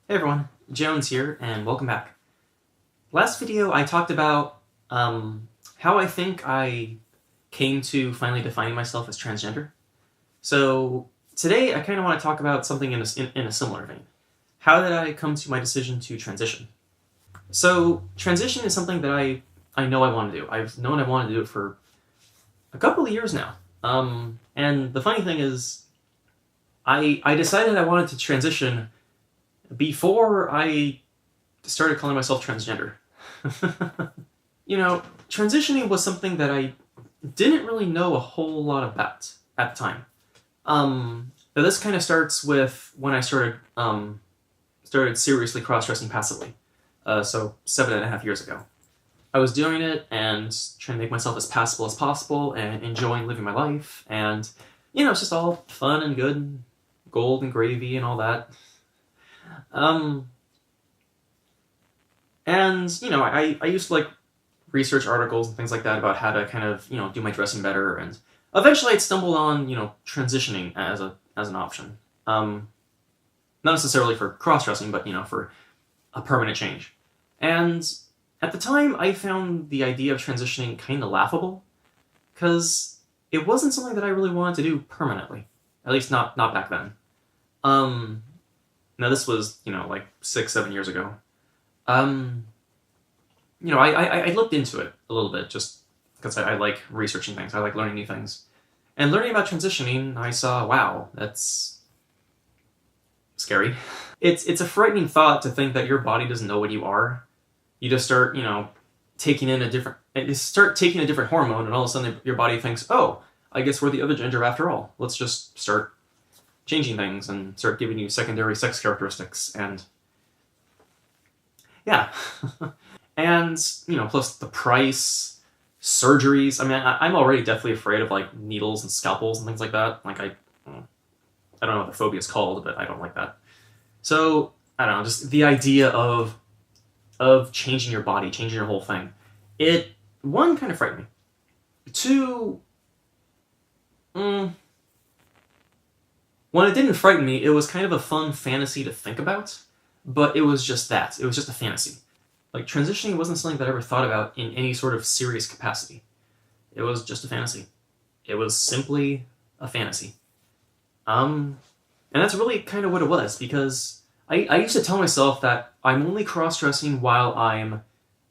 Hey everyone, Jones here, and welcome back. Last video I talked about how I think I came to finally defining myself as transgender. So today I kind of want to talk about something in a similar vein. How did I come to my decision to transition? So transition is something that I know I want to do. I've known I wanted to do it for a couple of years now. And the funny thing is, I decided I wanted to transition before I started calling myself transgender. Transitioning was something that I didn't really know a whole lot about at the time. Now this kind of starts with when I started seriously cross-dressing passively. So 7.5 years ago. I was doing it and trying to make myself as passable as possible and enjoying living my life. And, it's just all fun and good, gold and gravy and all that. I used to research articles and things like that about how to kind of, do my dressing better, and eventually I'd stumbled on, transitioning as an option. Not necessarily for cross-dressing, but, for a permanent change. And at the time, I found the idea of transitioning kind of laughable, because it wasn't something that I really wanted to do permanently. At least not back then. Now this was, 6-7 years ago. I looked into it a little bit just because I like researching things. I like learning new things. And learning about transitioning, I saw, wow, that's scary. It's a frightening thought to think that your body doesn't know what you are. You just start, taking a different hormone, and all of a sudden your body thinks, oh, I guess we're the other gender after all. Let's just start changing things and start giving you secondary sex characteristics, and yeah. And, plus the price, surgeries. I mean, I'm already deathly afraid of, needles and scalpels and things like that. I don't know what the phobia is called, but I don't like that. So, I don't know, just the idea of changing your body, changing your whole thing. It, one, kind of frightened me. Two, when it didn't frighten me, it was kind of a fun fantasy to think about, but it was just that. It was just a fantasy. Transitioning wasn't something that I ever thought about in any sort of serious capacity. It was just a fantasy. It was simply a fantasy. And that's really kind of what it was, because I used to tell myself that I'm only cross-dressing while I'm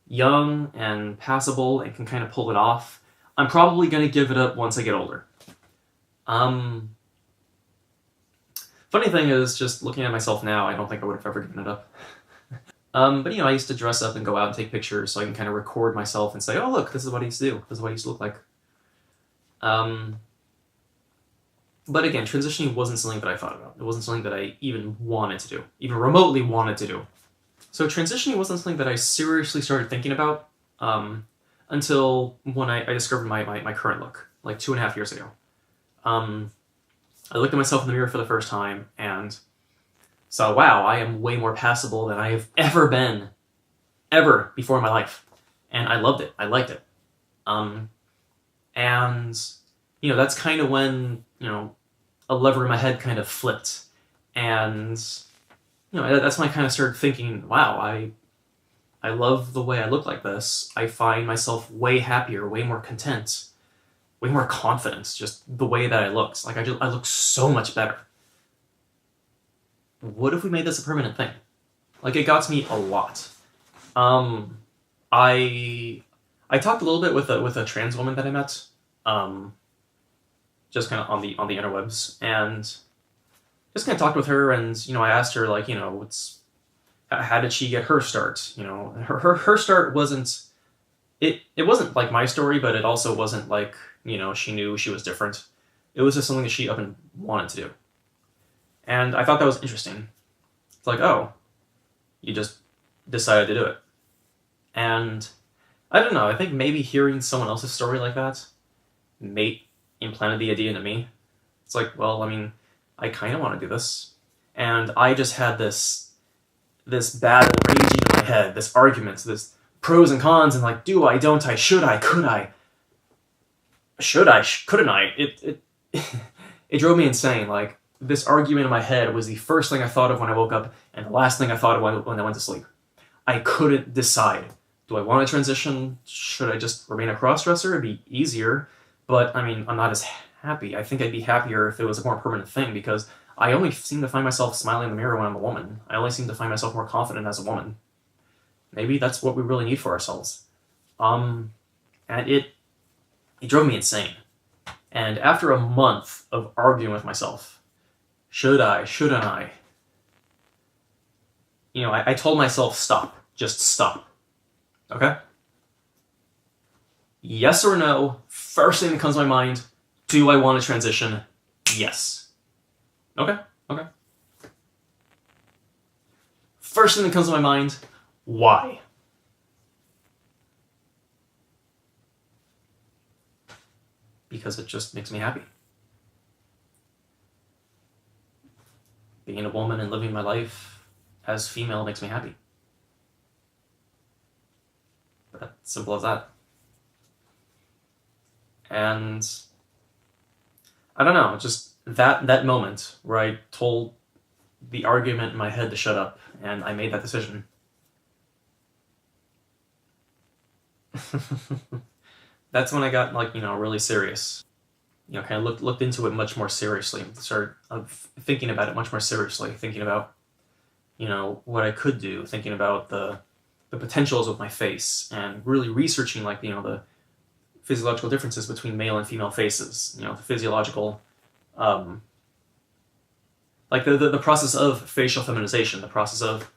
young and passable and can kind of pull it off. I'm probably going to give it up once I get older. Funny thing is, just looking at myself now, I don't think I would have ever given it up. But I used to dress up and go out and take pictures so I can kind of record myself and say, oh look, this is what I used to do. This is what I used to look like. But again, transitioning wasn't something that I thought about. It wasn't something that I even wanted to do, even remotely wanted to do. So transitioning wasn't something that I seriously started thinking about until when I discovered my current look, 2.5 years ago. I looked at myself in the mirror for the first time and saw, wow, I am way more passable than I have ever been, ever before in my life. And I loved it. I liked it. That's kind of when, a lever in my head kind of flipped. And, that's when I kind of started thinking, wow, I love the way I look like this. I find myself way happier, way more content, way more confident, just the way that I looked. I look so much better. What if we made this a permanent thing? It got to me a lot. I talked a little bit with a trans woman that I met, just kind of on the interwebs, and just kind of talked with her, and I asked her how did she get her start? Her start wasn't it wasn't like my story, but it also wasn't she knew she was different. It was just something that she up and wanted to do. And I thought that was interesting. It's oh, you just decided to do it. And I don't know, I think maybe hearing someone else's story like that implanted the idea into me. It's well, I kind of want to do this. And I just had this battle raging in my head, this argument, this pros and cons, and do I, don't I, should I, could I? Should I, couldn't I? It drove me insane. this argument in my head was the first thing I thought of when I woke up and the last thing I thought of when I went to sleep. I couldn't decide. Do I want to transition? Should I just remain a crossdresser? It'd be easier, but I mean, I'm not as happy. I think I'd be happier if it was a more permanent thing, because I only seem to find myself smiling in the mirror when I'm a woman. I only seem to find myself more confident as a woman. Maybe that's what we really need for ourselves. And it drove me insane. And after a month of arguing with myself, should I, shouldn't I? I told myself, stop. Just stop. Okay? Yes or no, first thing that comes to my mind, do I want to transition? Yes. Okay? First thing that comes to my mind, why? Because it just makes me happy. Being a woman and living my life as female makes me happy. But simple as that. And I don't know, just that moment where I told the argument in my head to shut up and I made that decision. That's when I got really serious. Kind of looked into it much more seriously. Started thinking about it much more seriously. Thinking about, what I could do. Thinking about the potentials of my face, and really researching the physiological differences between male and female faces. The physiological, the process of facial feminization, the process of,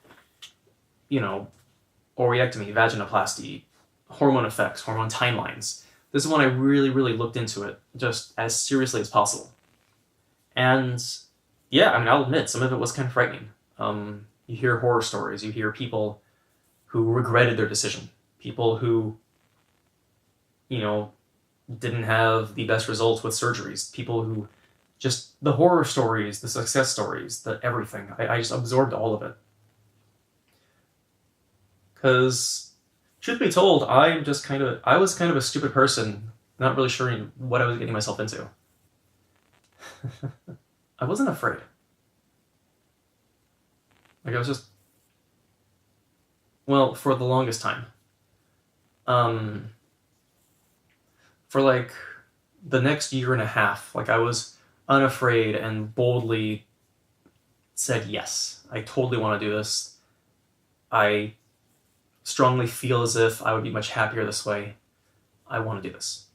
oreectomy, vaginoplasty, hormone effects, hormone timelines. This is when I really, really looked into it just as seriously as possible. And yeah, I'll admit, some of it was kind of frightening. You hear horror stories, you hear people who regretted their decision, people who, didn't have the best results with surgeries, people who just, the horror stories, the success stories, the everything. I just absorbed all of it. Because, truth be told, I was kind of a stupid person, not really sure what I was getting myself into. I wasn't afraid. I was just, for the longest time. For the next year and a half, I was unafraid and boldly said yes. I totally want to do this. I strongly feel as if I would be much happier this way. I want to do this.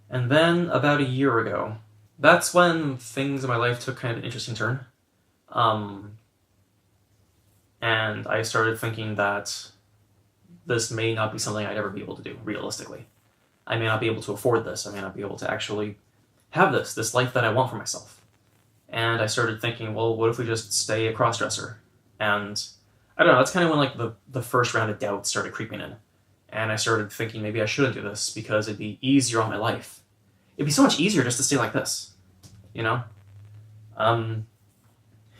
And then about a year ago, that's when things in my life took kind of an interesting turn. And I started thinking that this may not be something I'd ever be able to do, realistically. I may not be able to afford this. I may not be able to actually have this life that I want for myself. And I started thinking, well, what if we just stay a crossdresser? And I don't know, that's kind of when the first round of doubts started creeping in. And I started thinking maybe I shouldn't do this because it'd be easier on my life. It'd be so much easier just to stay like this,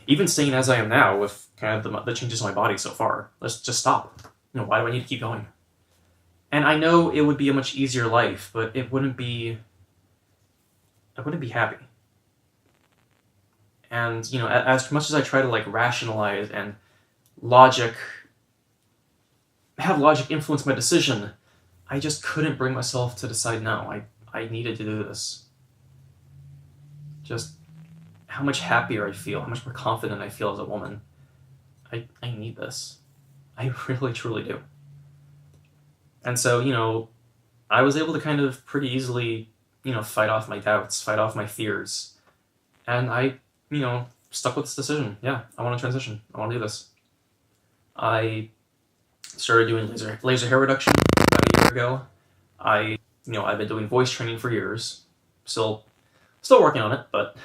Even staying as I am now with kind of the changes in my body so far, let's just stop. Why do I need to keep going? And I know it would be a much easier life, but I wouldn't be happy. And, as much as I try to rationalize and have logic influence my decision, I just couldn't bring myself to decide no. I needed to do this. Just how much happier I feel, how much more confident I feel as a woman. I need this. I really, truly do. And so, I was able to kind of pretty easily, fight off my doubts, fight off my fears. And I, stuck with this decision. Yeah, I want to transition. I want to do this. I started doing laser hair reduction about a year ago. I've been doing voice training for years. Still working on it, but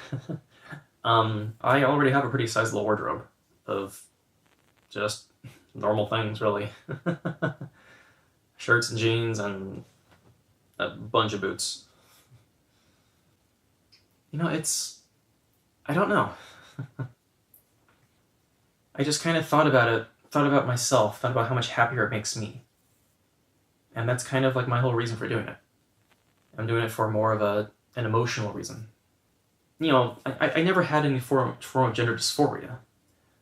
I already have a pretty sizable wardrobe of just normal things, really. Shirts and jeans and a bunch of boots. I don't know. I just kind of thought about myself, thought about how much happier it makes me. And that's kind of my whole reason for doing it. I'm doing it for more of an emotional reason. I never had any form of gender dysphoria.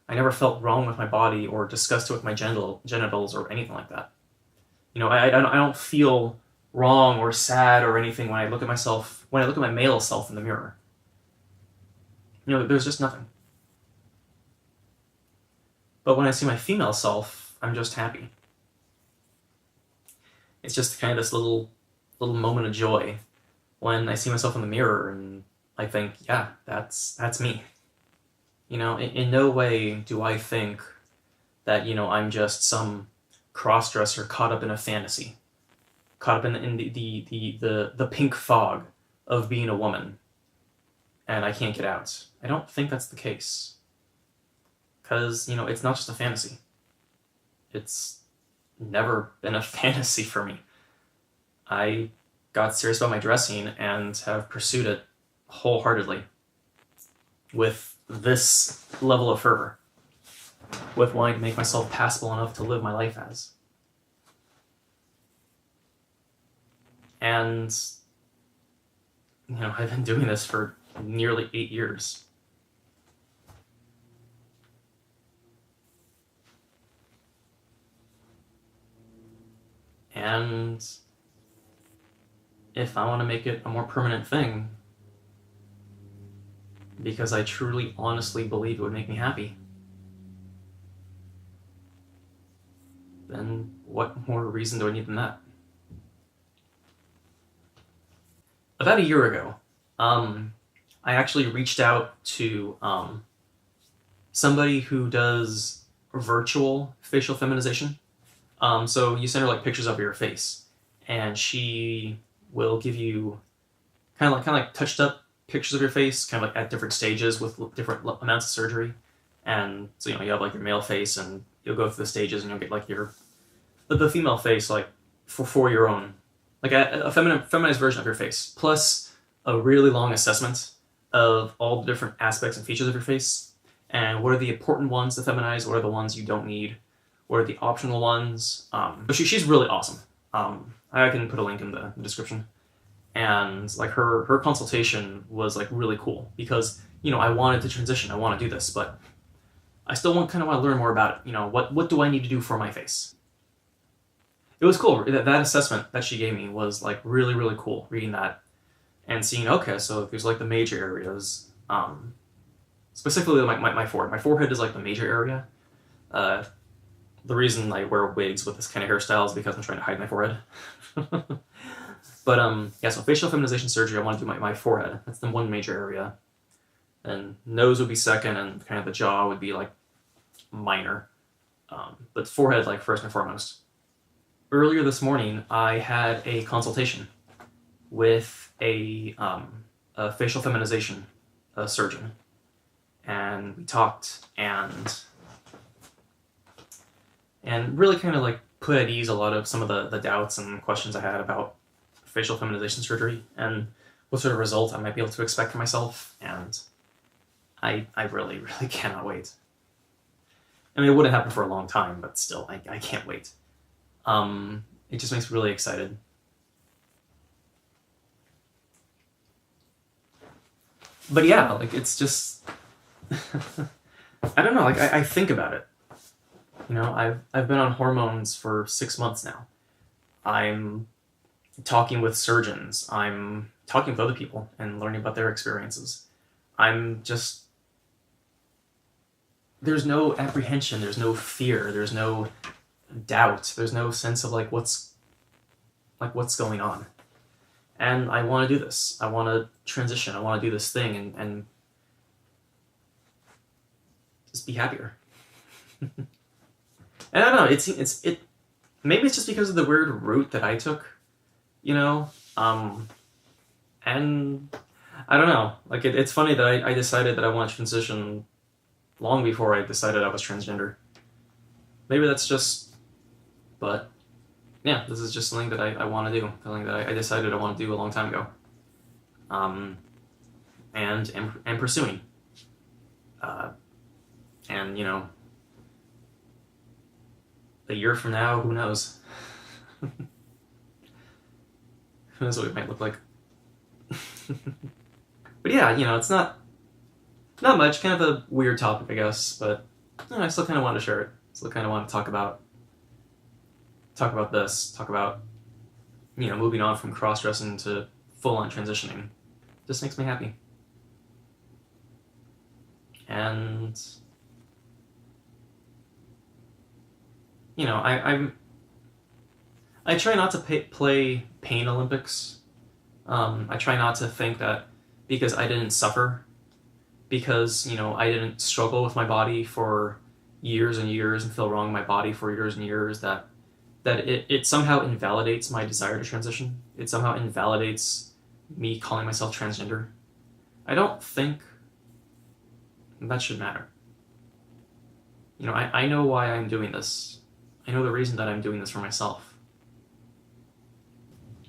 I never felt wrong with my body or disgusted with my genitals or anything like that. I don't feel wrong or sad or anything when I look at myself, when I look at my male self in the mirror. There's just nothing. But when I see my female self, I'm just happy. It's just kind of this little moment of joy when I see myself in the mirror and I think, yeah, that's me. In no way do I think that, I'm just some crossdresser caught up in a fantasy, caught up in the pink fog of being a woman, and I can't get out. I don't think that's the case. Because, it's not just a fantasy. It's never been a fantasy for me. I got serious about my dressing and have pursued it wholeheartedly with this level of fervor, with wanting to make myself passable enough to live my life as. And, I've been doing this for nearly 8 years. And if I want to make it a more permanent thing, because I truly, honestly believe it would make me happy, then what more reason do I need than that? About a year ago, I actually reached out to somebody who does virtual facial feminization. So you send her pictures of your face, and she will give you kind of like touched up pictures of your face, kind of at different stages with different amounts of surgery. And so you have your male face, and you'll go through the stages, and you'll get the female face for your own, a feminized version of your face, plus a really long assessment of all the different aspects and features of your face, and what are the important ones to feminize, what are the ones you don't need, what are the optional ones. But she's really awesome. I can put a link in the description. And her consultation was really cool because I wanted to transition, I want to do this, but I still want to learn more about it. What do I need to do for my face? It was cool. That assessment that she gave me was really, really cool, reading that and seeing, okay, so there's the major areas, specifically my forehead. My forehead is the major area. The reason I wear wigs with this kind of hairstyle is because I'm trying to hide my forehead. But yeah, so facial feminization surgery, I want to do my forehead. That's the one major area. And nose would be second, and kind of the jaw would be minor. But forehead first and foremost. Earlier this morning, I had a consultation with a facial feminization surgeon. And we talked and really kind of put at ease a lot of some of the doubts and questions I had about facial feminization surgery and what sort of result I might be able to expect for myself. And I really, really cannot wait. I mean, it wouldn't happen for a long time, but still, I can't wait. It just makes me really excited. But yeah, it's just, I don't know, I think about it. I've been on hormones for 6 months now. I'm talking with surgeons. I'm talking with other people and learning about their experiences. There's no apprehension, there's no fear, there's no doubt, there's no sense of what's going on. And I want to do this. I want to transition. I want to do this thing and just be happier. And I don't know, it maybe it's just because of the weird route that I took, and I don't know, it's funny that I decided that I want to transition long before I decided I was transgender. Maybe that's just, but yeah, this is just something that I want to do, something that I decided I want to do a long time ago, and pursuing, and a year from now, who knows? Who knows what it might look like? But yeah, it's not much. Kind of a weird topic, I guess, but I still kind of want to share it. Still kind of want to talk about this. Talk about moving on from cross dressing to full on transitioning. Just makes me happy. And I try not to play pain Olympics. I try not to think that because I didn't suffer, because I didn't struggle with my body for years and years and feel wrong in my body for years and years, that it somehow invalidates my desire to transition. It somehow invalidates me calling myself transgender. I don't think that should matter. I know why I'm doing this. I know the reason that I'm doing this for myself.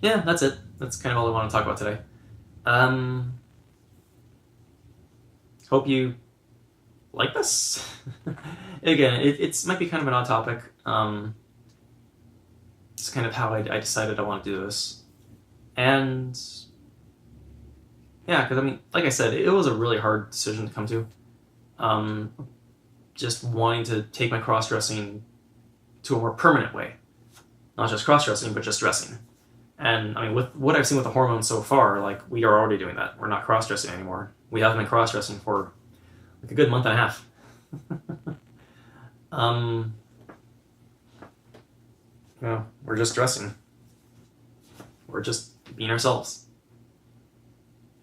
Yeah, that's it. That's kind of all I want to talk about today. Hope you like this. Again, it might be kind of an odd topic. It's kind of how I decided I want to do this. And yeah, because like I said, it was a really hard decision to come to. Just wanting to take my cross-dressing to a more permanent way. Not just cross-dressing, but just dressing. And with what I've seen with the hormones so far, like, we are already doing that. We're not cross-dressing anymore. We haven't been cross-dressing for like a good month and a half. We're just dressing. We're just being ourselves.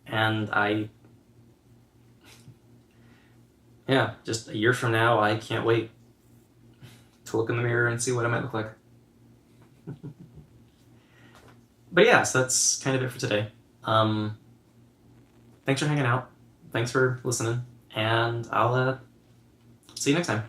And just a year from now, I can't wait to look in the mirror and see what I might look like. But yeah, so that's kind of it for today. Thanks for hanging out. Thanks for listening. And I'll see you next time.